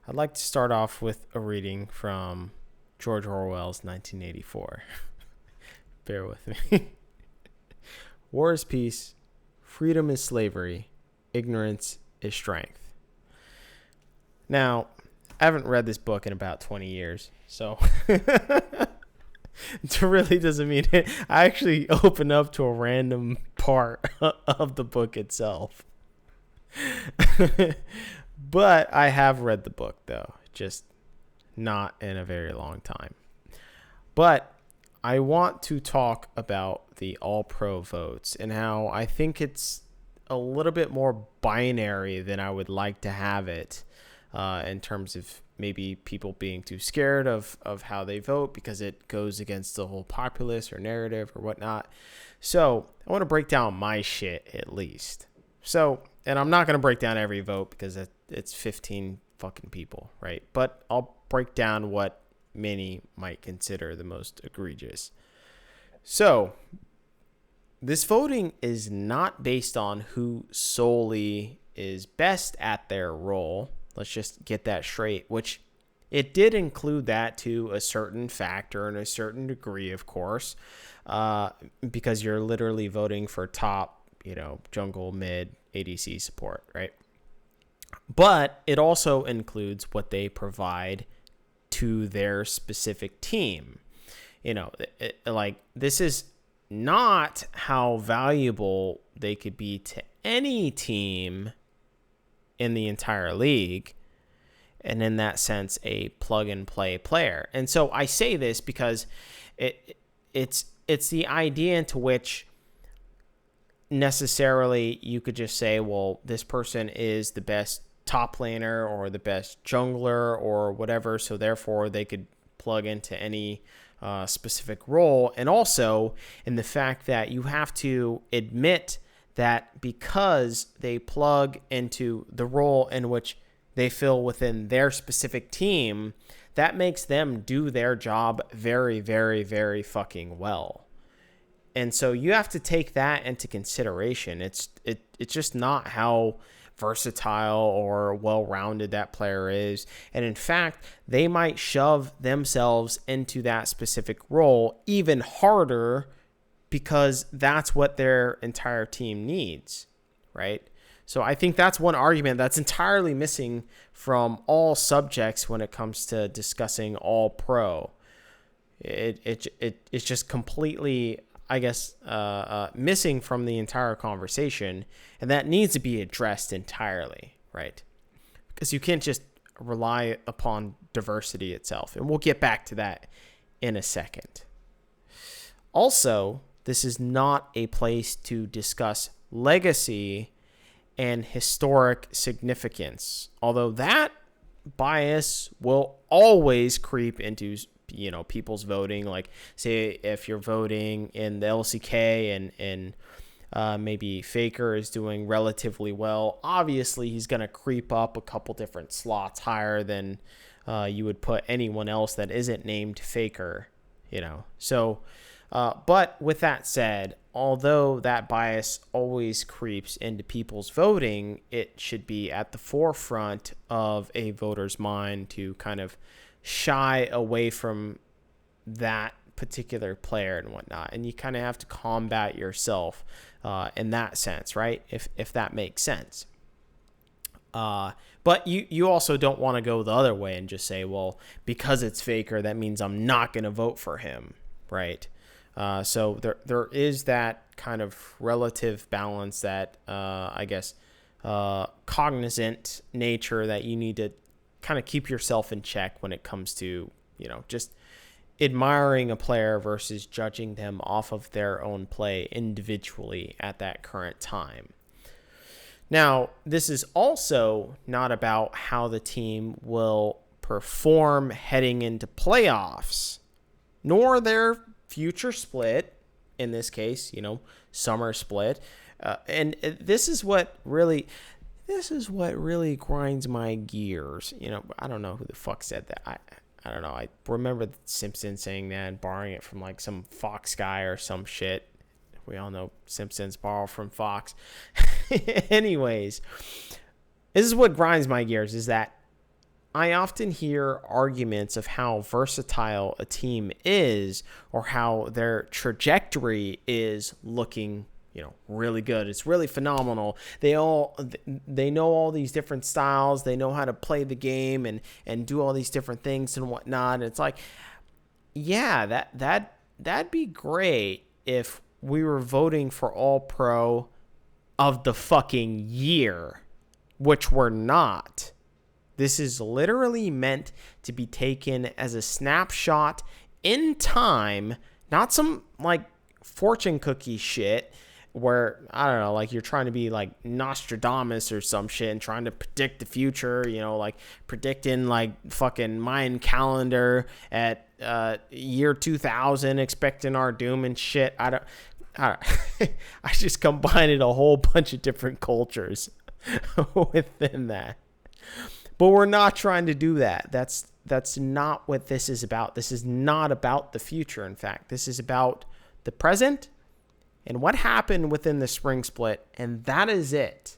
I'd like to start off with a reading from George Orwell's 1984. Bear with me. War is peace, freedom is slavery, ignorance is strength. Now, I haven't read this book in about 20 years, so it really doesn't mean it. I actually open up to a random part of the book itself. But I have read the book, though, just not in a very long time. But I want to talk about the all-pro votes and how I think it's a little bit more binary than I would like to have it, in terms of maybe people being too scared of how they vote because it goes against the whole populace or narrative or whatnot. So I want to break down my shit at least. So, and I'm not going to break down every vote because it's 15 fucking people, right? But I'll break down what many might consider the most egregious. So, this voting is not based on who solely is best at their role. Let's just get that straight, which it did include that to a certain factor and a certain degree, of course, because you're literally voting for top, jungle, mid, ADC support, right? But it also includes what they provide to their specific team. This is not how valuable they could be to any team in the entire league, and in that sense, a plug-and-play player. And so I say this because it's the idea into which necessarily you could just say, well, this person is the best top laner or the best jungler or whatever, so therefore they could plug into any specific role. And also in the fact that you have to admit that because they plug into the role in which they fill within their specific team, that makes them do their job very, very, very fucking well. And so you have to take that into consideration. It's just not how versatile or well-rounded that player is. And in fact, they might shove themselves into that specific role even harder because that's what their entire team needs, right? So I think that's one argument that's entirely missing from all subjects when it comes to discussing all pro. It's just completely, I guess, missing from the entire conversation, and that needs to be addressed entirely, right? Because you can't just rely upon diversity itself, and we'll get back to that in a second. Also, this is not a place to discuss legacy and historic significance, although that bias will always creep into people's voting. Like, say if you're voting in the LCK and maybe Faker is doing relatively well, obviously he's going to creep up a couple different slots higher than you would put anyone else that isn't named Faker, so but with that said, although that bias always creeps into people's voting, it should be at the forefront of a voter's mind to kind of shy away from that particular player and whatnot. And you kind of have to combat yourself in that sense, right? If that makes sense. But you also don't want to go the other way and just say, well, because it's Faker, that means I'm not going to vote for him, right? So there is that kind of relative balance, that I guess cognizant nature that you need to kind of keep yourself in check when it comes to just admiring a player versus judging them off of their own play individually at that current time. Now, this is also not about how the team will perform heading into playoffs, nor their future split, in this case, summer split. And this is what really grinds my gears. I don't know who the fuck said that. I don't know. I remember the Simpsons saying that and borrowing it from like some Fox guy or some shit. We all know Simpsons borrow from Fox. Anyways, this is what grinds my gears, is that I often hear arguments of how versatile a team is or how their trajectory is looking, really good. It's really phenomenal. They know all these different styles. They know how to play the game and do all these different things and whatnot. And it's like, yeah, that'd be great if we were voting for all pro of the fucking year, which we're not. This is literally meant to be taken as a snapshot in time, not some like fortune cookie shit where, I don't know, like you're trying to be like Nostradamus or some shit and trying to predict the future, like predicting like fucking Mayan calendar at year 2000, expecting our doom and shit. I just combined a whole bunch of different cultures within that. But we're not trying to do that. That's not what this is about. This is not about the future, in fact. This is about the present and what happened within the spring split, and that is it.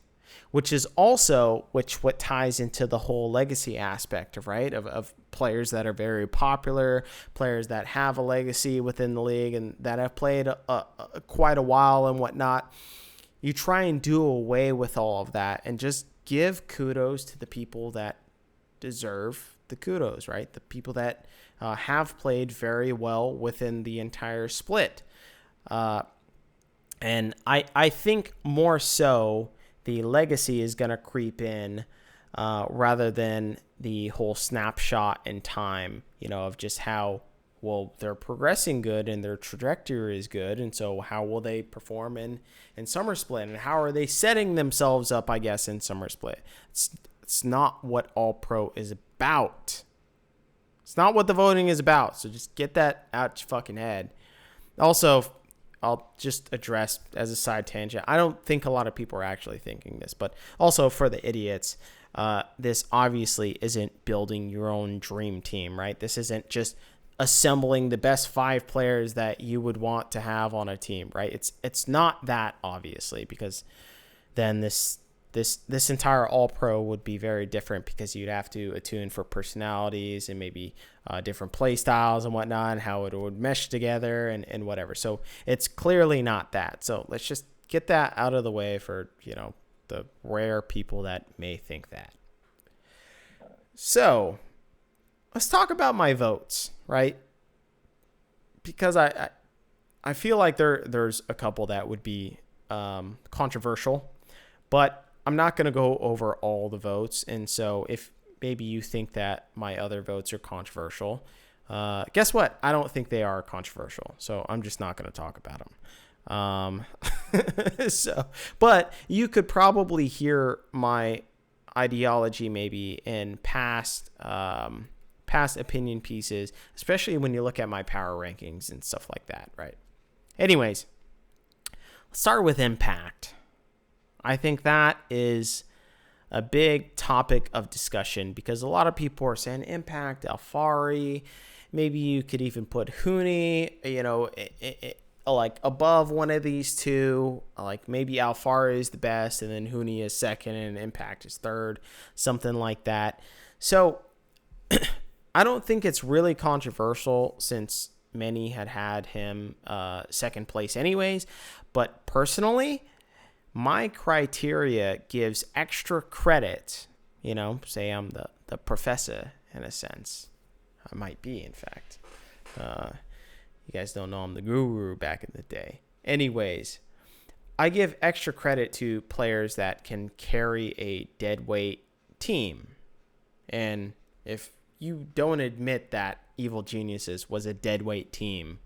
Which is also what ties into the whole legacy aspect of players that are very popular, players that have a legacy within the league and that have played quite a while and whatnot. You try and do away with all of that and just give kudos to the people that deserve the kudos, right? The people that have played very well within the entire split. And I think more so the legacy is going to creep in rather than the whole snapshot in time, of just how, well, they're progressing good and their trajectory is good. And so how will they perform in Summer Split? And how are they setting themselves up, I guess, in Summer Split? It's not what All Pro is about. It's not what the voting is about. So just get that out your fucking head. Also, I'll just address as a side tangent. I don't think a lot of people are actually thinking this, but also for the idiots, this obviously isn't building your own dream team, right? This isn't just assembling the best 5 players that you would want to have on a team, right? It's not that, obviously, because then this entire All Pro would be very different because you'd have to attune for personalities and maybe different play styles and whatnot, and how it would mesh together and whatever. So it's clearly not that. So let's just get that out of the way for, the rare people that may think that. So let's talk about my votes, right? Because I feel like there's a couple that would be controversial, but I'm not going to go over all the votes. And so if maybe you think that my other votes are controversial, guess what? I don't think they are controversial. So I'm just not going to talk about them. But you could probably hear my ideology maybe in past opinion pieces, especially when you look at my power rankings and stuff like that, right? Anyways, let's start with impact. I think that is a big topic of discussion because a lot of people are saying impact, Alfari, maybe you could even put Huni, like above one of these two, like maybe Alfari is the best and then Huni is second and impact is third, something like that. So I don't think it's really controversial since many had him second place anyways, but personally, my criteria gives extra credit, say I'm the professor in a sense. I might be, in fact. You guys don't know I'm the guru back in the day. Anyways, I give extra credit to players that can carry a deadweight team. And if you don't admit that Evil Geniuses was a deadweight team,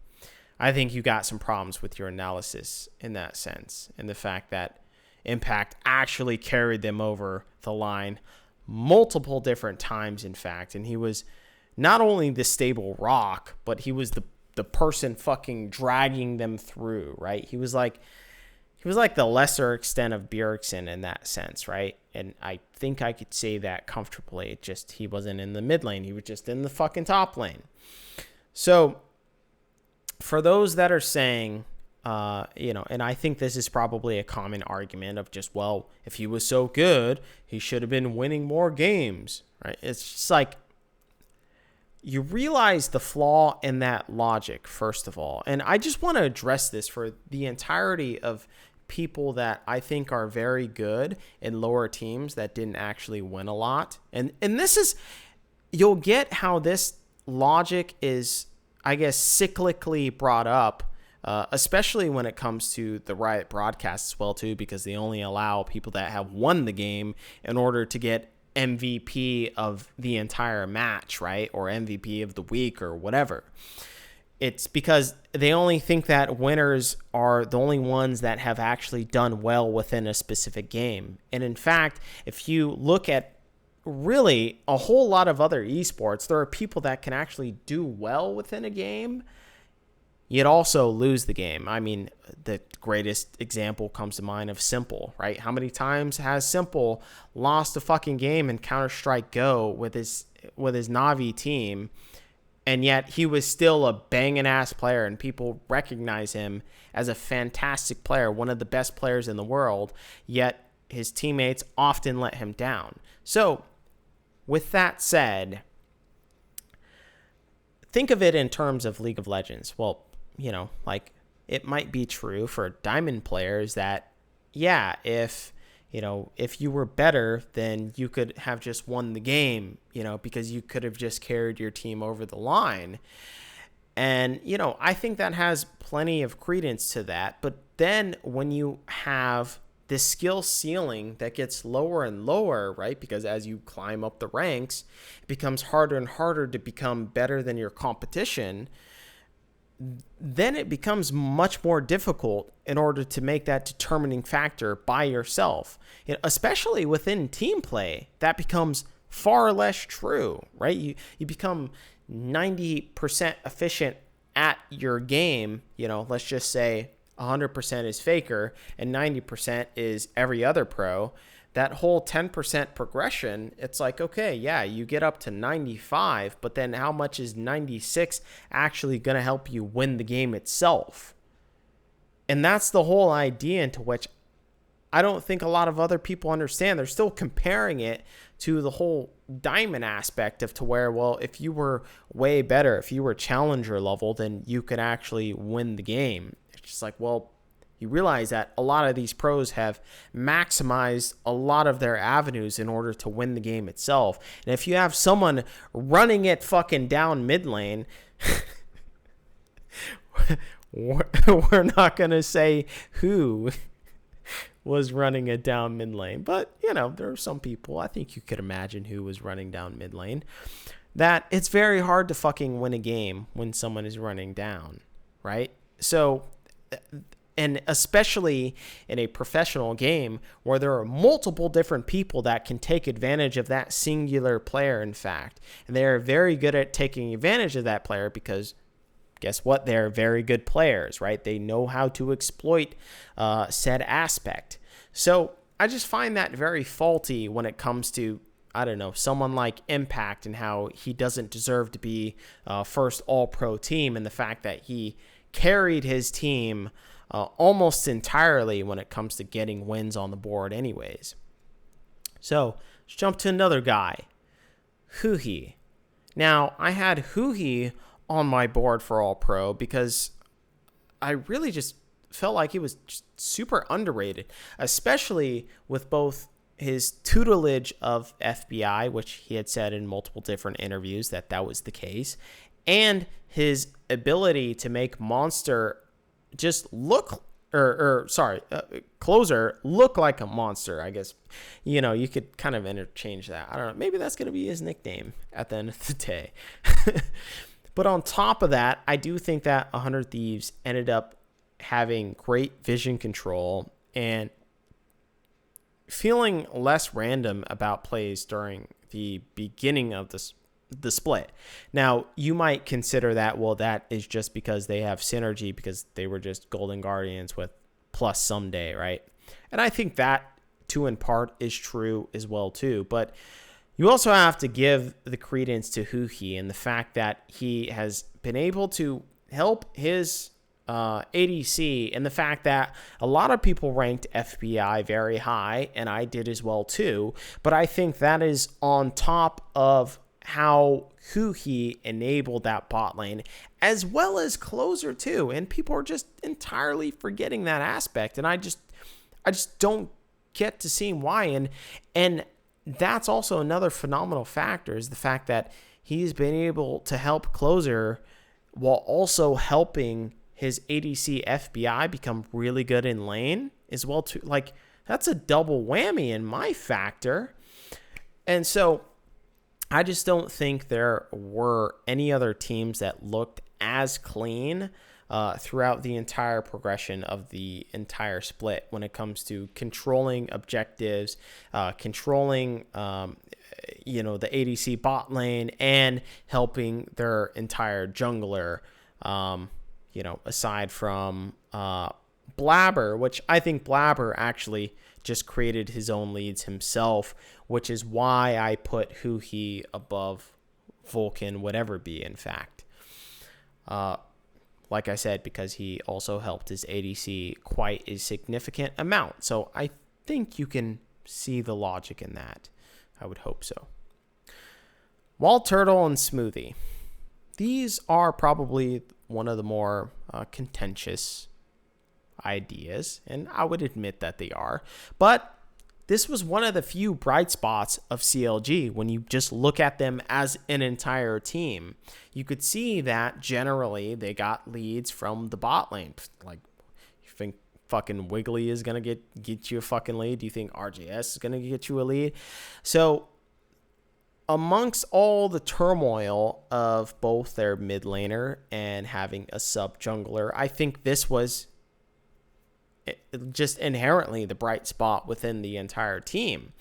I think you got some problems with your analysis in that sense. And the fact that Impact actually carried them over the line multiple different times, in fact. And he was not only the stable rock, but he was the person fucking dragging them through, right? He was like the lesser extent of Bjergsen in that sense, right? And I think I could say that comfortably. Just he wasn't in the mid lane. He was just in the fucking top lane. So for those that are saying And I think this is probably a common argument of just, well, if he was so good, he should have been winning more games, right? It's just like, you realize the flaw in that logic, first of all. And I just want to address this for the entirety of people that I think are very good in lower teams that didn't actually win a lot. And this is, you'll get how this logic is, I guess, cyclically brought up, especially when it comes to the Riot broadcasts as well, too, because they only allow people that have won the game in order to get MVP of the entire match, right? Or MVP of the week or whatever. It's because they only think that winners are the only ones that have actually done well within a specific game. And in fact, if you look at really a whole lot of other esports, there are people that can actually do well within a game, yet also lose the game. I mean, the greatest example comes to mind of Simple, right? How many times has Simple lost a fucking game in Counter-Strike Go with his Na'Vi team, and yet he was still a banging ass player, and people recognize him as a fantastic player, one of the best players in the world, yet his teammates often let him down. So, with that said, think of it in terms of League of Legends. Well, like, it might be true for Diamond players that, yeah, if you were better, then you could have just won the game, because you could have just carried your team over the line. And, I think that has plenty of credence to that. But then when you have this skill ceiling that gets lower and lower, right? Because as you climb up the ranks, it becomes harder and harder to become better than your competition. Then it becomes much more difficult in order to make that determining factor by yourself. Especially within team play, that becomes far less true, right? You become 90% efficient at your game. Let's just say 100% is Faker and 90% is every other pro. That whole 10% progression, it's like, okay, yeah, you get up to 95, but then how much is 96 actually going to help you win the game itself? And that's the whole idea, into which I don't think a lot of other people understand. They're still comparing it to the whole diamond aspect of to where, well, if you were way better, if you were challenger level, then you could actually win the game. It's just like, well, you realize that a lot of these pros have maximized a lot of their avenues in order to win the game itself. And if you have someone running it fucking down mid lane, we're not going to say who was running it down mid lane. But, there are some people, I think you could imagine who was running down mid lane, that it's very hard to fucking win a game when someone is running down, right? So, and especially in a professional game where there are multiple different people that can take advantage of that singular player, in fact. And they are very good at taking advantage of that player because, guess what? They're very good players, right? They know how to exploit said aspect. So I just find that very faulty when it comes to, I don't know, someone like Impact and how he doesn't deserve to be first all-pro team, and the fact that he carried his team almost entirely when it comes to getting wins on the board anyways. So let's jump to another guy, Huhi. Now, I had Huhi on my board for all pro because I really just felt like he was just super underrated, especially with both his tutelage of FBI, which he had said in multiple different interviews that was the case, and his ability to make Monster just look, Closer look like a monster, I guess. You could kind of interchange that. I don't know. Maybe that's going to be his nickname at the end of the day. But on top of that, I do think that 100 Thieves ended up having great vision control and feeling less random about plays during the beginning of the split. Now, you might consider that, well, that is just because they have synergy because they were just Golden Guardians with plus someday, right? And I think that, too, in part, is true as well, too. But you also have to give the credence to Huhi and the fact that he has been able to help his ADC and the fact that a lot of people ranked FBI very high, and I did as well too. But I think that is on top of who he enabled that bot lane, as well as closer too. And people are just entirely forgetting that aspect. And I just don't get to see why. And that's also another phenomenal factor, is the fact that he's been able to help closer while also helping his ADC FBI become really good in lane as well too. Like, that's a double whammy in my factor. And so I just don't think there were any other teams that looked as clean throughout the entire progression of the entire split when it comes to controlling objectives, controlling the ADC bot lane, and helping their entire jungler, aside from Blabber, which I think Blabber actually just created his own leads himself, which is why I put Huhi above Vulcan would ever be, in fact. Like I said, because he also helped his ADC quite a significant amount. So I think you can see the logic in that. I would hope so. Wall Turtle and Smoothie. These are probably one of the more contentious ideas, and I would admit that they are. But this was one of the few bright spots of CLG when you just look at them as an entire team. You could see that generally they got leads from the bot lane. Like, you think fucking Wiggly is going to get you a fucking lead? Do you think RJS is going to get you a lead? So amongst all the turmoil of both their mid laner and having a sub jungler, I think this was just inherently the bright spot within the entire team.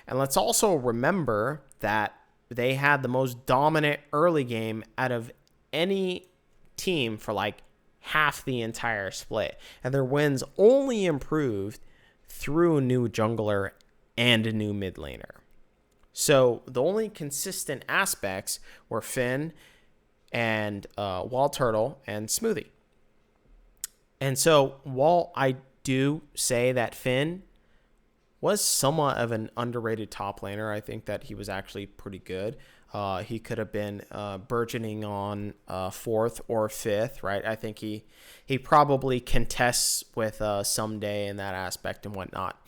And let's also remember that they had the most dominant early game out of any team for like half the entire split. And their wins only improved through a new jungler and a new mid laner. So the only consistent aspects were Finn and Wall Turtle and Smoothie. And so while I do say that Finn was somewhat of an underrated top laner, I think that he was actually pretty good. He could have been burgeoning on 4th or 5th, right? I think he probably contests with someday in that aspect and whatnot.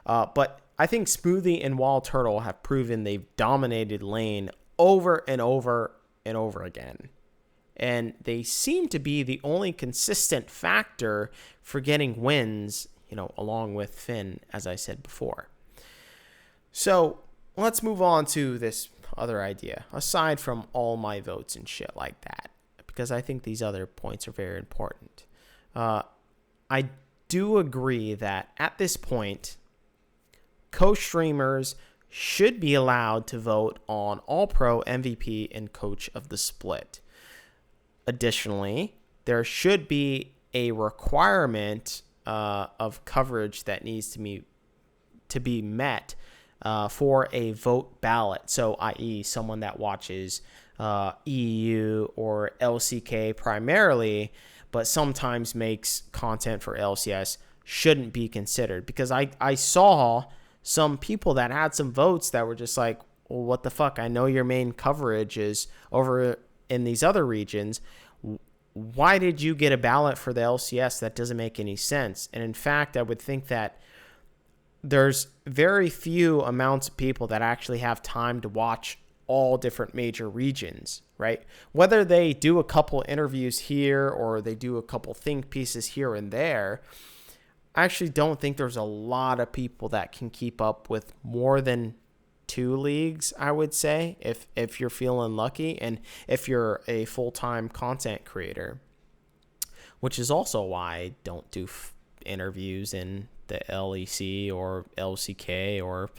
But I think Smoothie and Wall Turtle have proven they've dominated lane over and over and over again. And they seem to be the only consistent factor for getting wins, along with Finn, as I said before. So let's move on to this other idea, aside from all my votes and shit like that, because I think these other points are very important. I do agree that at this point, co-streamers should be allowed to vote on All-Pro, MVP, and Coach of the Split. Additionally, there should be a requirement of coverage that needs to be met for a vote ballot. So, i.e., someone that watches EU or LCK primarily, but sometimes makes content for LCS, shouldn't be considered. Because I saw some people that had some votes that were just like, well, what the fuck? I know your main coverage is over in these other regions. Why did you get a ballot for the LCS? That doesn't make any sense. And in fact, I would think that there's very few amounts of people that actually have time to watch all different major regions, right? Whether they do a couple interviews here or they do a couple think pieces here and there, I actually don't think there's a lot of people that can keep up with more than 2 leagues, I would say, if you're feeling lucky and if you're a full-time content creator, which is also why I don't do interviews in the LEC or LCK or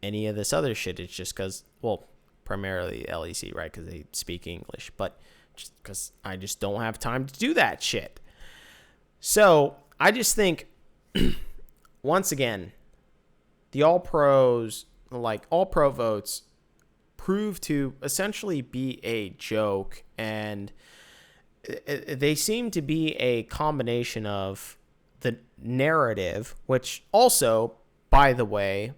any of this other shit. It's just because, well, primarily LEC, right, because they speak English, but just because I just don't have time to do that shit. So I just think, once again, the all-pros, like all-pro votes, prove to essentially be a joke, and they seem to be a combination of the narrative, which also, by the way,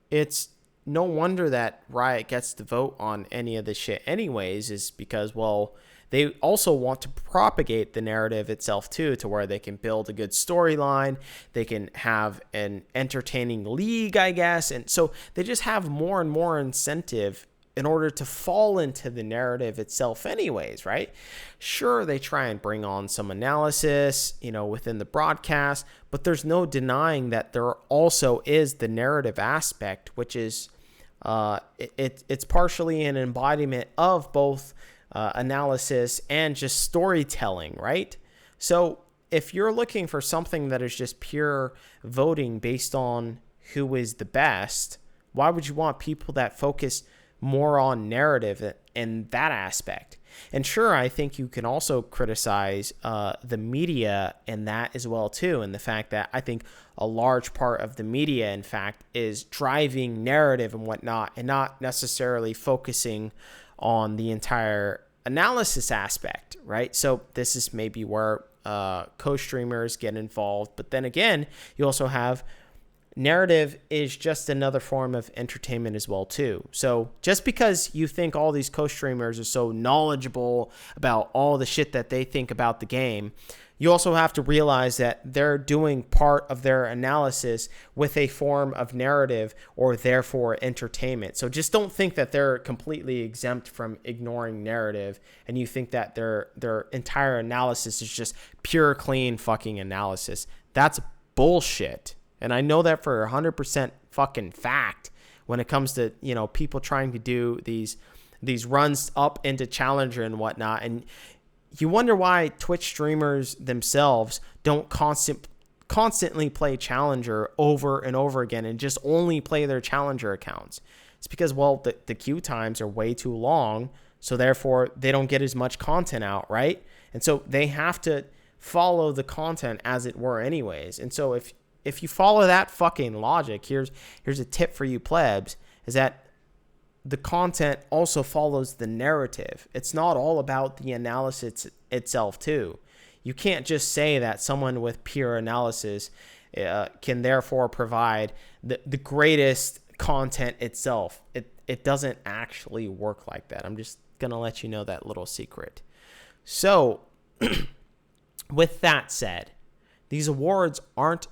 it's no wonder that Riot gets to vote on any of this shit anyways, is because, well, they also want to propagate the narrative itself too, to where they can build a good storyline, they can have an entertaining league, I guess, and so they just have more and more incentive in order to fall into the narrative itself anyways, right? Sure, they try and bring on some analysis, within the broadcast, but there's no denying that there also is the narrative aspect, which is it's partially an embodiment of both analysis and just storytelling, right? So if you're looking for something that is just pure voting based on who is the best, why would you want people that focus more on narrative in that aspect? And sure, I think you can also criticize the media in that as well too, and the fact that I think a large part of the media, in fact, is driving narrative and whatnot, and not necessarily focusing on the entire analysis aspect, right? So this is maybe where co-streamers get involved, but then again, you also have narrative is just another form of entertainment as well too. So just because you think all these co-streamers are so knowledgeable about all the shit that they think about the game, you also have to realize that they're doing part of their analysis with a form of narrative, or therefore entertainment. So just don't think that they're completely exempt from ignoring narrative, and you think that their entire analysis is just pure, clean fucking analysis. That's bullshit. And I know that for 100% fucking fact when it comes to, people trying to do these runs up into Challenger and whatnot. And you wonder why Twitch streamers themselves don't constantly play Challenger over and over again and just only play their Challenger accounts. It's because, well, the queue times are way too long, so therefore they don't get as much content out, right? And so they have to follow the content as it were anyways. And so if you follow that fucking logic, here's a tip for you plebs, is that the content also follows the narrative. It's not all about the analysis itself too. You can't just say that someone with pure analysis can therefore provide the greatest content itself. It doesn't actually work like that. I'm just going to let you know that little secret. So with that said, these awards aren't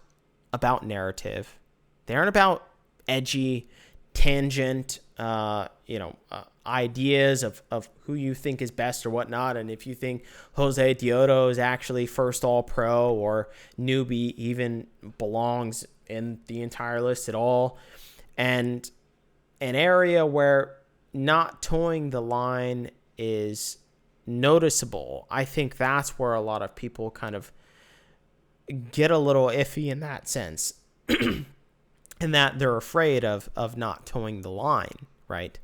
about narrative. They aren't about edgy, tangent, ideas of who you think is best or whatnot. And if you think Jose Dioto is actually first all-pro, or newbie even belongs in the entire list at all. And an area where not towing the line is noticeable, I think that's where a lot of people kind of get a little iffy in that sense, and that they're afraid of not towing the line, right?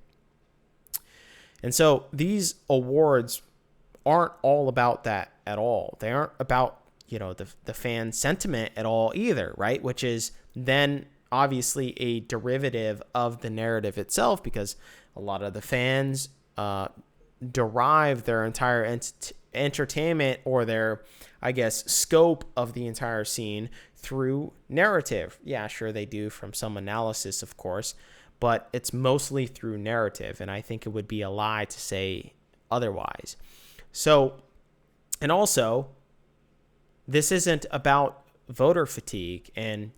And so these awards aren't all about that at all. They aren't about, the fan sentiment at all either, right? Which is then obviously a derivative of the narrative itself, because a lot of the fans derive their entire entertainment, or their, I guess, scope of the entire scene through narrative. Yeah, sure, they do from some analysis, of course, but it's mostly through narrative, and I think it would be a lie to say otherwise. So, and also, this isn't about voter fatigue and,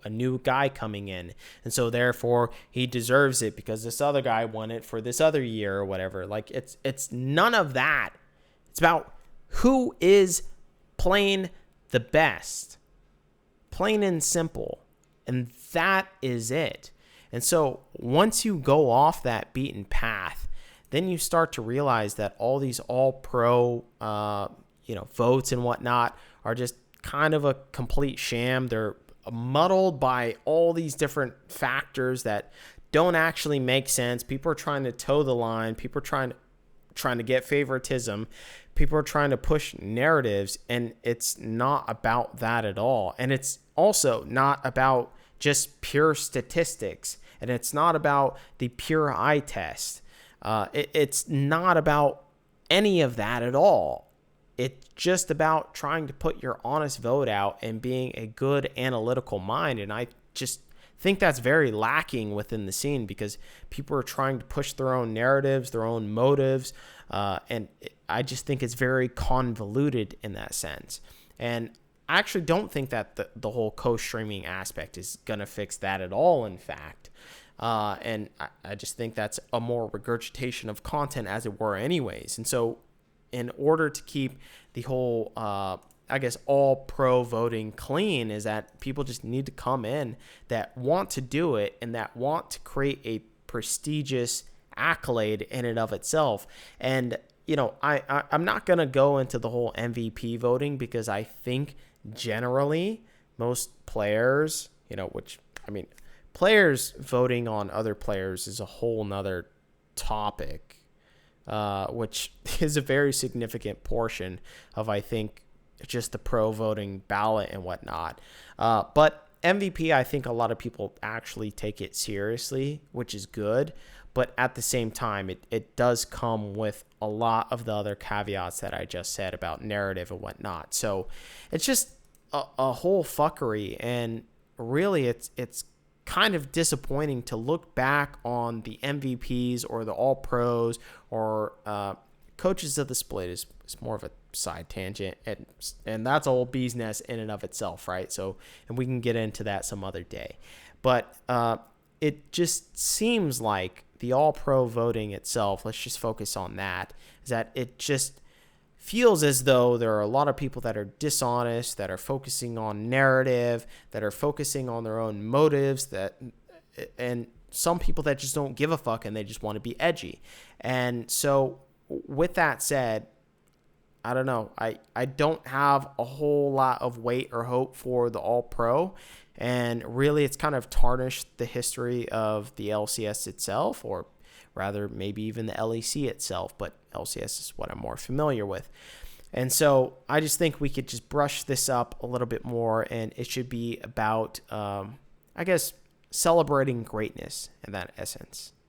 a new guy coming in, and so therefore he deserves it because this other guy won it for this other year or whatever. Like, it's none of that. It's about who is playing the best, plain and simple, and that is it. And so once you go off that beaten path, then you start to realize that all these all-pro, votes and whatnot are just kind of a complete sham. They're muddled by all these different factors that don't actually make sense. People are trying to toe the line. People are trying to get favoritism. People are trying to push narratives, and it's not about that at all. And it's also not about just pure statistics, and it's not about the pure eye test. It's not about any of that at all. it's just about trying to put your honest vote out and being a good analytical mind. And I just think that's very lacking within the scene because people are trying to push their own narratives, their own motives. And I just think it's very convoluted in that sense. And I actually don't think that the whole co-streaming aspect is going to fix that at all, in fact. And I just think that's a more regurgitation of content, as it were, anyways. And so in order to keep the whole, all pro voting clean, is that people just need to come in that want to do it and that want to create a prestigious accolade in and of itself. And, I'm not going to go into the whole MVP voting because I think generally most players, players voting on other players is a whole nother topic, which is a very significant portion of, I think, just the pro voting ballot and whatnot. But MVP, I think a lot of people actually take it seriously, which is good. But at the same time, it does come with a lot of the other caveats that I just said about narrative and whatnot. So it's just a whole fuckery. And really, it's kind of disappointing to look back on the MVPs or the all pros or coaches of the split is more of a side tangent, and that's a whole bee's nest in and of itself, right? So, and we can get into that some other day. But it just seems like the all pro voting itself, let's just focus on that, is that it just feels as though there are a lot of people that are dishonest, that are focusing on narrative, that are focusing on their own motives, and some people that just don't give a fuck and they just want to be edgy. And so with that said, I don't know. I don't have a whole lot of weight or hope for the all pro. And really, it's kind of tarnished the history of the LCS itself, or rather maybe even the LEC itself, but LCS is what I'm more familiar with. And so I just think we could just brush this up a little bit more, and it should be about, celebrating greatness in that essence.